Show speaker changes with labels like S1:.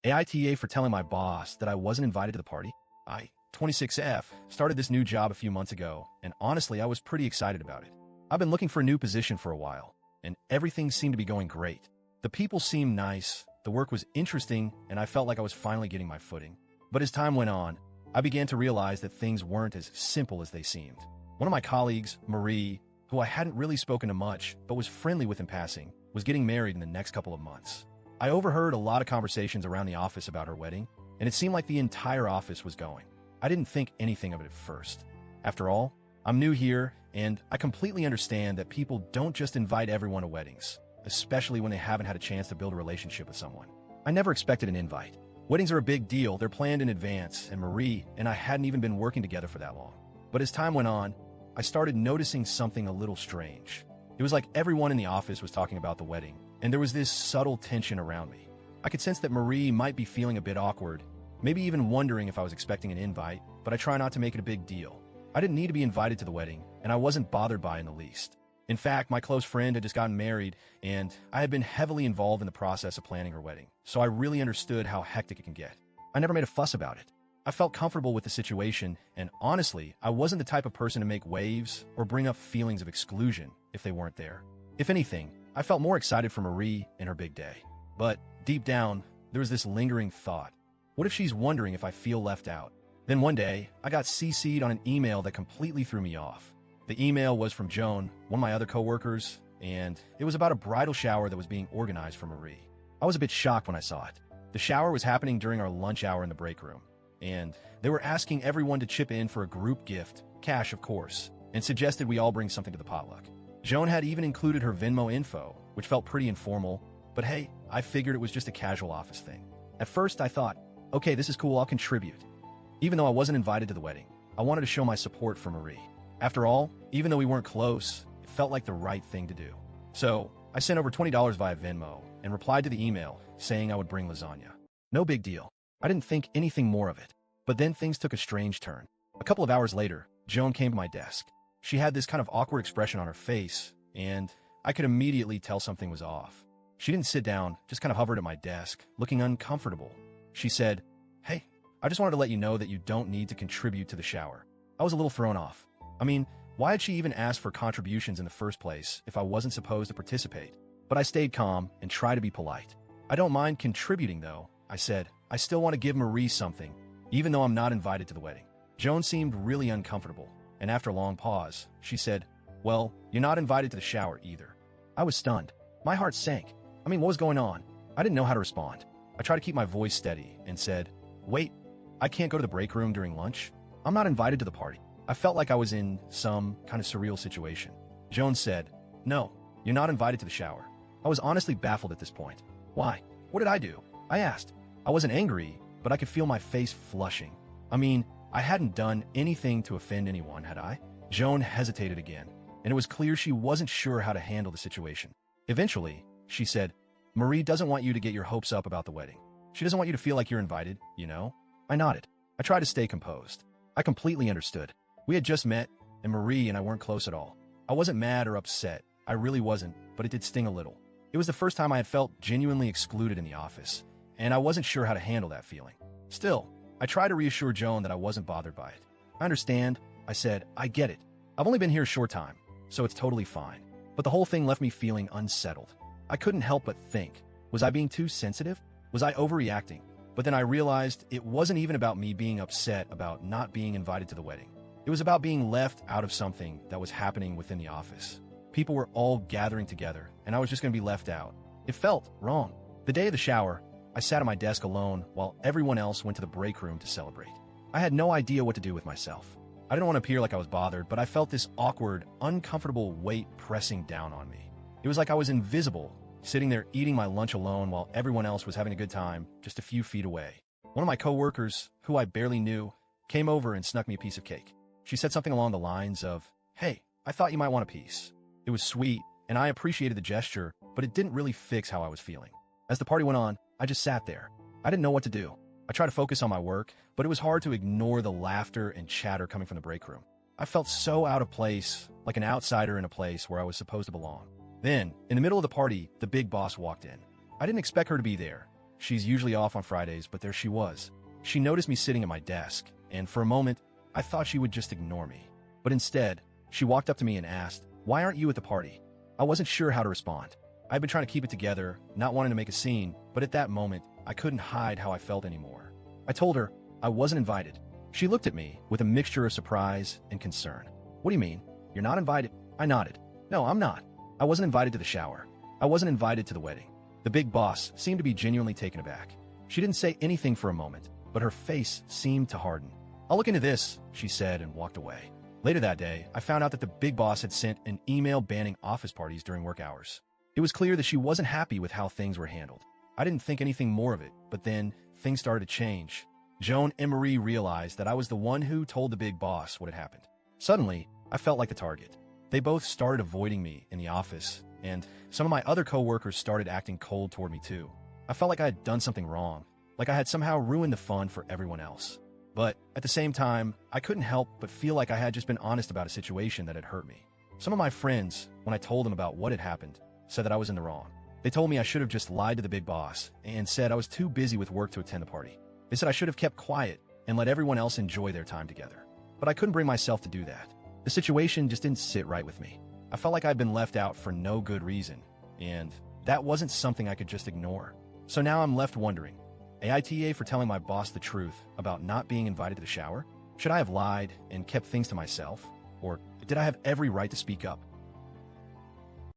S1: AITA for telling my boss that I wasn't invited to the party. I, 26F, started this new job a few months ago, and honestly, I was pretty excited about it. I've been looking for a new position for a while, and everything seemed to be going great. The people seemed nice, the work was interesting, and I felt like I was finally getting my footing. But as time went on, I began to realize that things weren't as simple as they seemed. One of my colleagues, Marie, who I hadn't really spoken to much, but was friendly with in passing, was getting married in the next couple of months. I overheard a lot of conversations around the office about her wedding, and it seemed like the entire office was going. I didn't think anything of it at first. After all, I'm new here, and I completely understand that people don't just invite everyone to weddings, especially when they haven't had a chance to build a relationship with someone. I never expected an invite. Weddings are a big deal, they're planned in advance, and Marie and I hadn't even been working together for that long. But as time went on, I started noticing something a little strange. It was like everyone in the office was talking about the wedding, and there was this subtle tension around me. I could sense that Marie might be feeling a bit awkward, maybe even wondering if I was expecting an invite, but I try not to make it a big deal. I didn't need to be invited to the wedding, and I wasn't bothered by it in the least. In fact, my close friend had just gotten married, and I had been heavily involved in the process of planning her wedding, so I really understood how hectic it can get. I never made a fuss about it. I felt comfortable with the situation, and honestly, I wasn't the type of person to make waves or bring up feelings of exclusion if they weren't there. If anything, I felt more excited for Marie and her big day. But deep down, there was this lingering thought. What if she's wondering if I feel left out? Then one day, I got CC'd on an email that completely threw me off. The email was from Joan, one of my other coworkers, and it was about a bridal shower that was being organized for Marie. I was a bit shocked when I saw it. The shower was happening during our lunch hour in the break room, and they were asking everyone to chip in for a group gift, cash of course, and suggested we all bring something to the potluck. Joan had even included her Venmo info, which felt pretty informal, but hey, I figured it was just a casual office thing. At first, I thought, okay, this is cool, I'll contribute. Even though I wasn't invited to the wedding, I wanted to show my support for Marie. After all, even though we weren't close, it felt like the right thing to do. So, I sent over $20 via Venmo and replied to the email saying I would bring lasagna. No big deal. I didn't think anything more of it. But then things took a strange turn. A couple of hours later, Joan came to my desk. She had this kind of awkward expression on her face, and I could immediately tell something was off. She didn't sit down, just kind of hovered at my desk, looking uncomfortable. She said, "Hey, I just wanted to let you know that you don't need to contribute to the shower." I was a little thrown off. I mean, why had she even asked for contributions in the first place if I wasn't supposed to participate? But I stayed calm and tried to be polite. "I don't mind contributing, though," I said. "I still want to give Marie something, even though I'm not invited to the wedding." Joan seemed really uncomfortable, and after a long pause, she said, "Well, you're not invited to the shower either." I was stunned. My heart sank. I mean, what was going on? I didn't know how to respond. I tried to keep my voice steady and said, "Wait, I can't go to the break room during lunch? I'm not invited to the party." I felt like I was in some kind of surreal situation. Joan said, "No, you're not invited to the shower." I was honestly baffled at this point. "Why? What did I do?" I asked. I wasn't angry, but I could feel my face flushing. I mean, I hadn't done anything to offend anyone, had I? Joan hesitated again, and it was clear she wasn't sure how to handle the situation. Eventually, she said, "Marie doesn't want you to get your hopes up about the wedding. She doesn't want you to feel like you're invited, you know?" I nodded. I tried to stay composed. I completely understood. We had just met, and Marie and I weren't close at all. I wasn't mad or upset. I really wasn't, but it did sting a little. It was the first time I had felt genuinely excluded in the office, and I wasn't sure how to handle that feeling. Still, I tried to reassure Joan that I wasn't bothered by it. "I understand," I said. "I get it. I've only been here a short time, so it's totally fine." But the whole thing left me feeling unsettled. I couldn't help but think, was I being too sensitive? Was I overreacting? But then I realized it wasn't even about me being upset about not being invited to the wedding. It was about being left out of something that was happening within the office. People were all gathering together, and I was just going to be left out. It felt wrong. The day of the shower, I sat at my desk alone while everyone else went to the break room to celebrate. I had no idea what to do with myself. I didn't want to appear like I was bothered, but I felt this awkward, uncomfortable weight pressing down on me. It was like I was invisible, sitting there eating my lunch alone while everyone else was having a good time just a few feet away. One of my coworkers, who I barely knew, came over and snuck me a piece of cake. She said something along the lines of, "Hey, I thought you might want a piece." It was sweet, and I appreciated the gesture, but it didn't really fix how I was feeling. As the party went on, I just sat there. I didn't know what to do. I tried to focus on my work, but it was hard to ignore the laughter and chatter coming from the break room. I felt so out of place, like an outsider in a place where I was supposed to belong. Then, in the middle of the party, the big boss walked in. I didn't expect her to be there, She's usually off on Fridays, but there she was. She noticed me sitting at my desk, and for a moment, I thought she would just ignore me. But instead, she walked up to me and asked, "Why aren't you at the party?" I wasn't sure how to respond. I'd been trying to keep it together, not wanting to make a scene, but at that moment, I couldn't hide how I felt anymore. I told her I wasn't invited. She looked at me with a mixture of surprise and concern. "What do you mean? You're not invited?" I nodded. "No, I'm not. I wasn't invited to the shower. I wasn't invited to the wedding." The big boss seemed to be genuinely taken aback. She didn't say anything for a moment, but her face seemed to harden. "I'll look into this," she said and walked away. Later that day, I found out that the big boss had sent an email banning office parties during work hours. It was clear that she wasn't happy with how things were handled. I didn't think anything more of it, but then things started to change. Joan and Marie realized that I was the one who told the big boss what had happened. Suddenly, I felt like the target. They both started avoiding me in the office, and some of my other coworkers started acting cold toward me too. I felt like I had done something wrong, like I had somehow ruined the fun for everyone else. But at the same time, I couldn't help but feel like I had just been honest about a situation that had hurt me. Some of my friends, when I told them about what had happened, said that I was in the wrong. They told me I should have just lied to the big boss and said I was too busy with work to attend the party. They said I should have kept quiet and let everyone else enjoy their time together. But I couldn't bring myself to do that. The situation just didn't sit right with me. I felt like I'd been left out for no good reason, and that wasn't something I could just ignore. So now I'm left wondering, AITA for telling my boss the truth about not being invited to the shower? Should I have lied and kept things to myself? Or did I have every right to speak up?